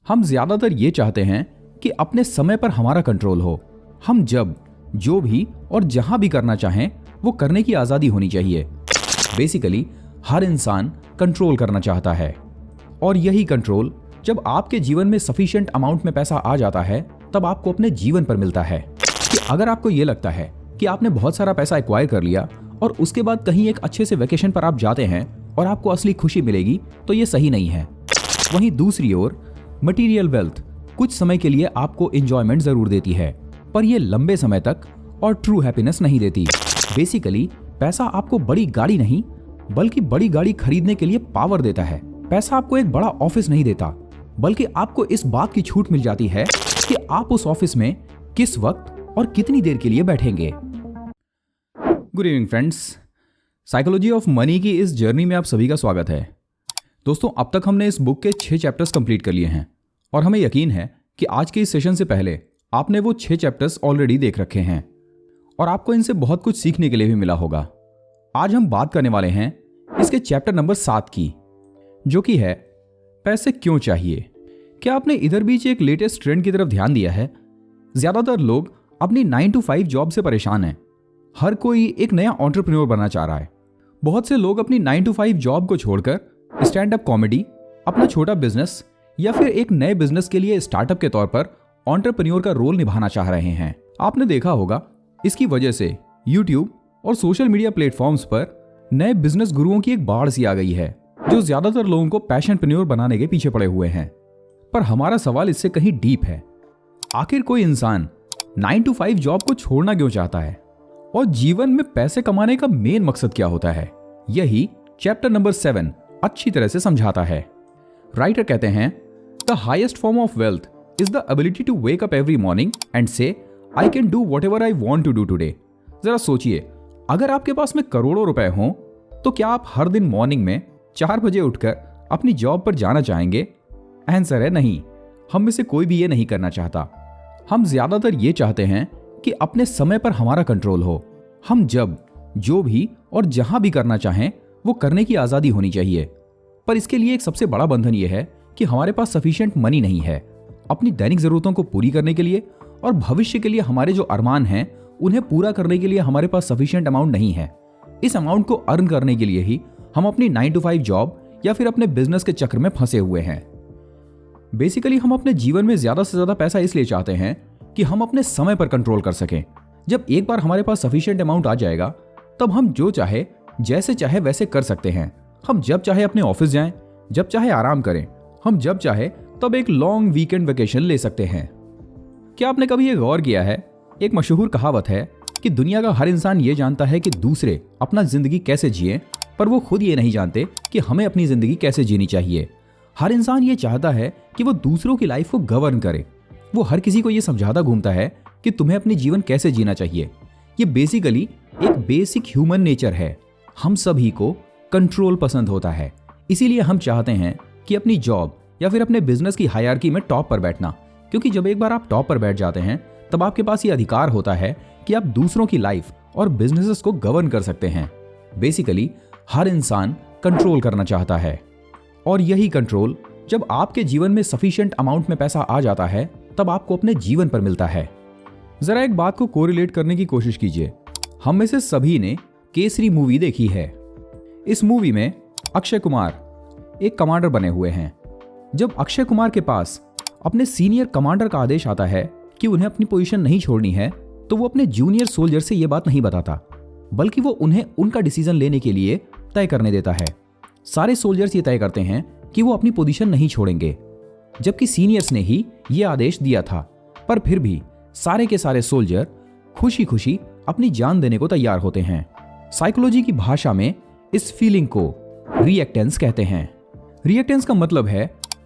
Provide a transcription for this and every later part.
हम ज्यादातर ये चाहते हैं कि अपने समय पर हमारा कंट्रोल हो। हम जब, जो भी और जहां भी करना चाहें वो करने की आजादी होनी चाहिए। बेसिकली हर इंसान कंट्रोल करना चाहता है, और यही कंट्रोल जब आपके जीवन में सफिशिएंट अमाउंट में पैसा आ जाता है तब आपको अपने जीवन पर मिलता है। कि अगर आपको ये लगता है कि आपने बहुत सारा पैसा एक्वायर कर लिया और उसके बाद कहीं एक अच्छे से वेकेशन पर आप जाते हैं और आपको असली खुशी मिलेगी, तो ये सही नहीं है। वहीं दूसरी ओर मटेरियल वेल्थ कुछ समय के लिए आपको एंजॉयमेंट जरूर देती है, पर यह लंबे समय तक और ट्रू हैप्पीनेस नहीं देती। बेसिकली पैसा आपको बड़ी गाड़ी नहीं बल्कि बड़ी गाड़ी खरीदने के लिए पावर देता है। पैसा आपको एक बड़ा ऑफिस नहीं देता, बल्कि आपको इस बात की छूट मिल जाती है कि आप उस ऑफिस में किस वक्त और कितनी देर के लिए बैठेंगे। Good evening friends, psychology of money की इस जर्नी में आप सभी का स्वागत है। दोस्तों, अब तक हमने इस बुक के 6 चैप्टर्स कंप्लीट कर लिए हैं और हमें यकीन है कि आज के इस सेशन से पहले आपने वो 6 चैप्टर्स ऑलरेडी देख रखे हैं और आपको इनसे बहुत कुछ सीखने के लिए भी मिला होगा। आज हम बात करने वाले हैं इसके चैप्टर नंबर 7 की, जो कि है पैसे क्यों चाहिए। क्या आपने इधर बीच एक लेटेस्ट ट्रेंड की तरफ ध्यान दिया है? ज्यादातर लोग अपनी 9 to 5 जॉब से परेशान हैं। हर कोई एक नया एंटरप्रेन्योर बनना चाह रहा है। बहुत से लोग अपनी 9 to 5 जॉब को छोड़कर स्टैंड अप कॉमेडी, अपना छोटा बिजनेस या फिर एक नए बिजनेस के लिए स्टार्टअप के तौर पर एंटरप्रेन्योर का रोल निभाना चाह रहे हैं। आपने देखा होगा, इसकी वजह से यूट्यूब और सोशल मीडिया प्लेटफॉर्म्स पर नए बिजनेस गुरुओं की एक बाढ़ सी आ गई है, जो ज्यादातर लोगों को पैशनप्रेन्योर बनाने के पीछे पड़े हुए हैं। पर हमारा सवाल इससे कहीं डीप है। आखिर कोई इंसान 9 to 5 जॉब को छोड़ना क्यों चाहता है और जीवन में पैसे कमाने का मेन मकसद क्या होता है? यही चैप्टर नंबर 7 अच्छी तरह से समझाता है। राइटर कहते हैं, the highest form of wealth is the ability to wake up every morning and say I can do whatever I want to do today. जरा सोचिए, अगर आपके पास में करोड़ों रुपए हों तो क्या आप हर दिन मॉर्निंग में 4 बजे उठकर अपनी जॉब पर जाना चाहेंगे? आंसर है नहीं। हम में से कोई भी ये नहीं करना चाहता। हम ज्यादातर ये चाहते हैं कि अपने समय पर हमारा कंट्रोल हो। हम जब, जो भी और जहां भी करना चाहें वो करने की आजादी होनी चाहिए। पर इसके लिए एक सबसे बड़ा बंधन यह है कि हमारे पास सफिशिएंट मनी नहीं है अपनी दैनिक जरूरतों को पूरी करने के लिए, और भविष्य के लिए हमारे जो अरमान हैं उन्हें पूरा करने के लिए हमारे पास सफिशिएंट अमाउंट नहीं है। इस अमाउंट को अर्न करने के लिए ही हम अपनी 9 to 5 जॉब या फिर अपने बिजनेस के चक्र में फंसे हुए हैं। बेसिकली हम अपने जीवन में ज्यादा से ज्यादा पैसा इसलिए चाहते हैं कि हम अपने समय पर कंट्रोल कर सकें। जब एक बार हमारे पास सफिशिएंट अमाउंट आ जाएगा तब हम जो चाहे जैसे चाहे वैसे कर सकते हैं। हम जब चाहे अपने ऑफिस जाएं, जब चाहे आराम करें, हम जब चाहे तब एक लॉन्ग वीकेंड वेकेशन ले सकते हैं। क्या आपने कभी ये गौर किया है, एक मशहूर कहावत है कि दुनिया का हर इंसान ये जानता है कि दूसरे अपना जिंदगी कैसे जिए, पर वो खुद ये नहीं जानते कि हमें अपनी जिंदगी कैसे जीनी चाहिए। हर इंसान ये चाहता है कि वो दूसरों की लाइफ को गवर्न करे। वो हर किसी को ये समझाता घूमता है कि तुम्हें अपनी जीवन कैसे जीना चाहिए। ये बेसिकली एक बेसिक ह्यूमन नेचर है। हम सभी को कंट्रोल पसंद होता है, इसीलिए हम चाहते हैं कि अपनी जॉब या फिर अपने बिजनेस की हायरार्की में टॉप पर बैठना, क्योंकि जब एक बार आप टॉप पर बैठ जाते हैं तब आपके पास ये अधिकार होता है कि आप दूसरों की लाइफ और बिजनेसेस को गवर्न कर सकते हैं। बेसिकली हर इंसान कंट्रोल करना चाहता है, और यही कंट्रोल जब आपके जीवन में सफिशिएंट अमाउंट में पैसा आ जाता है तब आपको अपने जीवन पर मिलता है। जरा एक बात को कोरिलेट करने की कोशिश कीजिए। हम में से सभी ने केसरी मूवी देखी है। इस मूवी में अक्षय कुमार एक कमांडर बने हुए हैं। जब अक्षय कुमार के पास अपने सीनियर कमांडर का आदेश आता है कि उन्हें अपनी पोजीशन नहीं छोड़नी है, तो वो अपने जूनियर सोल्जर से यह बात नहीं बताता, बल्कि वो उन्हें उनका डिसीजन लेने के लिए तय करने देता है। सारे सोल्जर्स ये तय करते हैं कि वो अपनी पोजीशन नहीं छोड़ेंगे, जबकि सीनियर्स ने ही ये आदेश दिया था। पर फिर भी सारे के सारे सोल्जर खुशी खुशी अपनी जान देने को तैयार होते हैं। साइकोलॉजी की भाषा में इस फीलिंग को रिएक्टेंस कहते हैं। रिएक्टेंस का मतलब है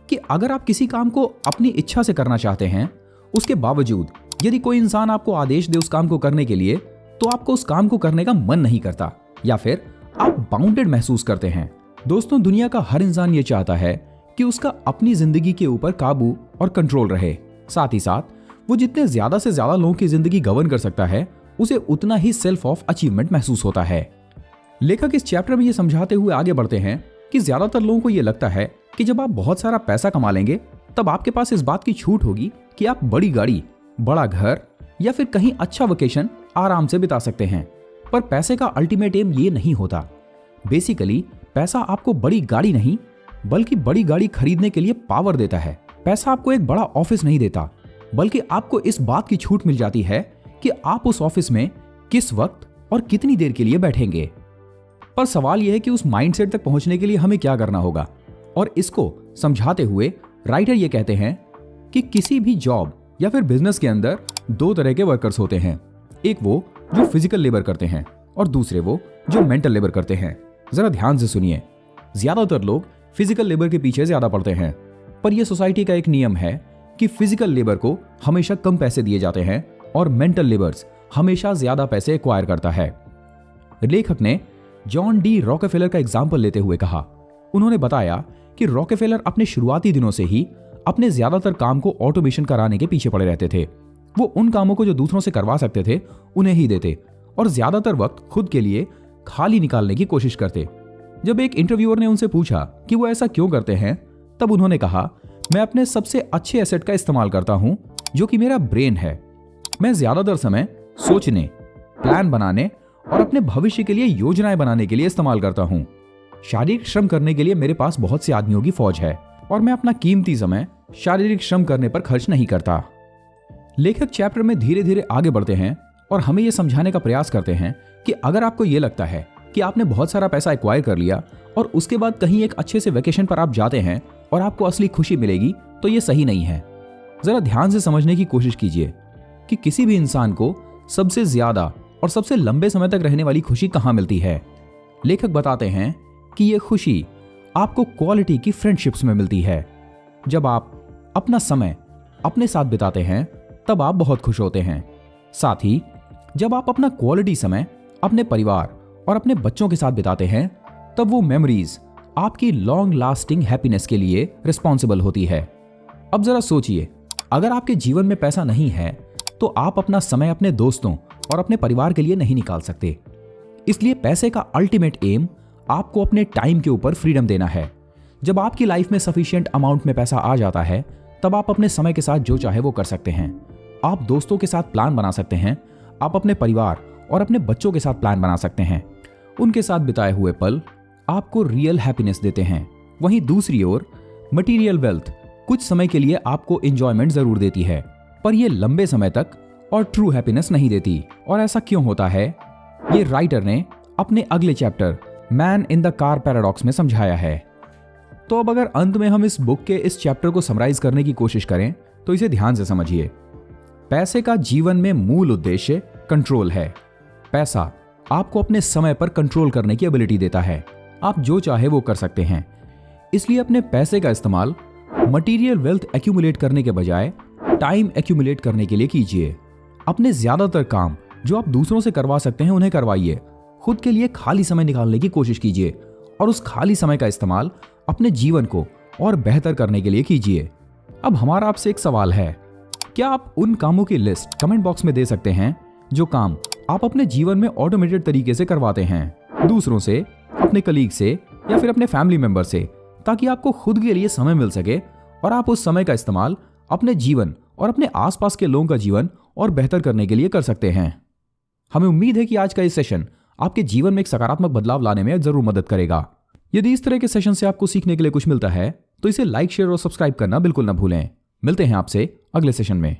कि अगर आप किसी काम को अपनी इच्छा से करना चाहते हैं, उसके बावजूद यदि कोई इंसान आपको आदेश दे उस काम को करने के लिए, तो आपको उस काम को करने का मन नहीं करता या फिर आप बाउंडेड महसूस करते हैं। दोस्तों, दुनिया का हर इंसान ये चाहता है कि उसका अपनी जिंदगी के ऊपर काबू और कंट्रोल रहे। साथ ही साथ वो जितने ज्यादा से ज्यादा लोगों की जिंदगी गवर्न कर सकता है, उसे उतना ही सेल्फ ऑफ अचीवमेंट महसूस होता है। लेखक इस चैप्टर में ये समझाते हुए आगे बढ़ते हैं कि ज्यादातर लोगों को ये लगता है कि जब आप बहुत सारा पैसा कमा लेंगे तब आपके पास इस बात की छूट होगी कि आप बड़ी गाड़ी, बड़ा घर या फिर कहीं अच्छा वेकेशन आराम से बिता सकते हैं। पर पैसे का अल्टीमेट एम ये नहीं होता। बेसिकली पैसा आपको बड़ी गाड़ी नहीं बल्कि बड़ी गाड़ी खरीदने के लिए पावर देता है। पैसा आपको एक बड़ा ऑफिस नहीं देता, बल्कि आपको इस बात की छूट मिल जाती है कि आप उस ऑफिस में किस वक्त और कितनी देर के लिए बैठेंगे। पर सवाल यह है कि उस माइंडसेट तक पहुंचने के लिए हमें क्या करना होगा। और इसको समझाते हुए राइटर ये कहते हैं कि किसी भी जॉब या फिर बिजनेस के अंदर दो तरह के वर्कर्स होते हैं। एक वो जो फिजिकल लेबर करते हैं और दूसरे वो जो मेंटल लेबर करते हैं। जरा ध्यान से सुनिए। ज्यादातर लोग फिजिकल लेबर के पीछे ज्यादा पड़ते हैं, पर यह सोसाइटी का एक नियम है कि फिजिकल लेबर को हमेशा कम पैसे दिए जाते हैं और मेंटल लेबर्स हमेशा ज्यादा पैसे एक्वायर करता है। लेखक ने जॉन डी रॉकेफेलर का एग्जाम्पल लेते हुए कहा, उन्होंने बताया कि रॉकेफेलर अपने शुरुआती दिनों से ही अपने ज्यादातर काम को ऑटोमेशन कराने के पीछे पड़े रहते थे। वो उन कामों को जो दूसरों से करवा सकते थे उन्हें ही देते और ज्यादातर वक्त खुद के लिए खाली निकालने की कोशिश करते। जब एक इंटरव्यूअर ने उनसे पूछा कि वो ऐसा क्यों करते हैं, तब उन्होंने कहा, मैं अपने सबसे अच्छे एसेट का इस्तेमाल करता हूं जो कि मेरा ब्रेन है। मैं ज्यादातर समय सोचने, प्लान बनाने और अपने भविष्य के लिए योजनाएं बनाने के लिए इस्तेमाल करता हूं। शारीरिक श्रम करने के लिए मेरे पास बहुत से आदमियों की फौज है और मैं अपना कीमती समय शारीरिक श्रम करने पर खर्च नहीं करता। लेखक चैप्टर में धीरे धीरे आगे बढ़ते हैं और हमें यह समझाने का प्रयास करते हैं कि अगर आपको यह लगता है कि आपने बहुत सारा पैसा एक्वायर कर लिया और उसके बाद कहीं एक अच्छे से वेकेशन पर आप जाते हैं और आपको असली खुशी मिलेगी, तो यह सही नहीं है। जरा ध्यान से समझने की कोशिश कीजिए कि किसी भी इंसान को सबसे ज्यादा और सबसे लंबे समय तक रहने वाली खुशी कहां मिलती है। लेखक बताते हैं कि यह खुशी आपको क्वालिटी की फ्रेंडशिप्स में मिलती है। जब आप अपना समय अपने साथ बिताते हैं तब आप बहुत खुश होते हैं। साथ ही जब आप अपना क्वालिटी समय अपने परिवार और अपने बच्चों के साथ बिताते हैं तब वो मेमोरीज आपकी लॉन्ग लास्टिंग हैप्पीनेस के लिए रिस्पॉन्सिबल होती है। अब जरा सोचिए, अगर आपके जीवन में पैसा नहीं है तो आप अपना समय अपने दोस्तों और अपने परिवार के लिए नहीं निकाल सकते। इसलिए पैसे का अल्टीमेट एम आपको अपने टाइम के ऊपर फ्रीडम देना है। जब आपकी लाइफ में सफिशिएंट अमाउंट में पैसा आ जाता है तब आप अपने समय के साथ जो चाहे वो कर सकते हैं। आप दोस्तों के साथ प्लान बना सकते हैं, आप अपने परिवार और अपने बच्चों के साथ प्लान बना सकते हैं। उनके साथ बिताए हुए पल आपको रियल हैप्पीनेस देते हैं। वहीं दूसरी ओर मटेरियल वेल्थ कुछ समय के लिए आपको एंजॉयमेंट जरूर देती है, पर यह लंबे समय तक और ट्रू हैप्पीनेस नहीं देती। और ऐसा क्यों होता है, ये राइटर ने अपने अगले chapter man in the car paradox में समझाया है। तो अब अगर अंत में हम इस बुक के इस चैप्टर को समराइज करने की कोशिश करें तो इसे ध्यान से समझिए। पैसे का जीवन में मूल उद्देश्य कंट्रोल है। पैसा आपको अपने समय पर कंट्रोल करने की एबिलिटी देता है। आप जो चाहे वो कर सकते हैं। इसलिए अपने पैसे का इस्तेमाल मटेरियल वेल्थ एक्यूमुलेट करने के बजाय टाइम एक्यूमुलेट करने के लिए कीजिए। अपने ज्यादातर काम जो आप दूसरों से करवा सकते हैं उन्हें करवाइए। खुद के लिए खाली समय निकालने की कोशिश कीजिए और उस खाली समय का इस्तेमाल अपने जीवन को और बेहतर करने के लिए कीजिए। अब हमारा आपसे एक सवाल है, क्या आप उन कामों की लिस्ट कमेंट बॉक्स में दे सकते हैं जो काम आप अपने जीवन में ऑटोमेटेड तरीके से करवाते हैं, दूसरों से, अपने कलीग से या फिर अपने फैमिली मेंबर से, ताकि आपको खुद के लिए समय मिल सके और आप उस समय का इस्तेमाल अपने जीवन और अपने आसपास के लोगों का जीवन और बेहतर करने के लिए कर सकते हैं। हमें उम्मीद है कि आज का ये सेशन आपके जीवन में एक सकारात्मक बदलाव लाने में जरूर मदद करेगा। यदि इस तरह के सेशन से आपको सीखने के लिए कुछ मिलता है तो इसे लाइक, शेयर और सब्सक्राइब करना बिल्कुल ना भूलें। मिलते हैं आपसे अगले सेशन में।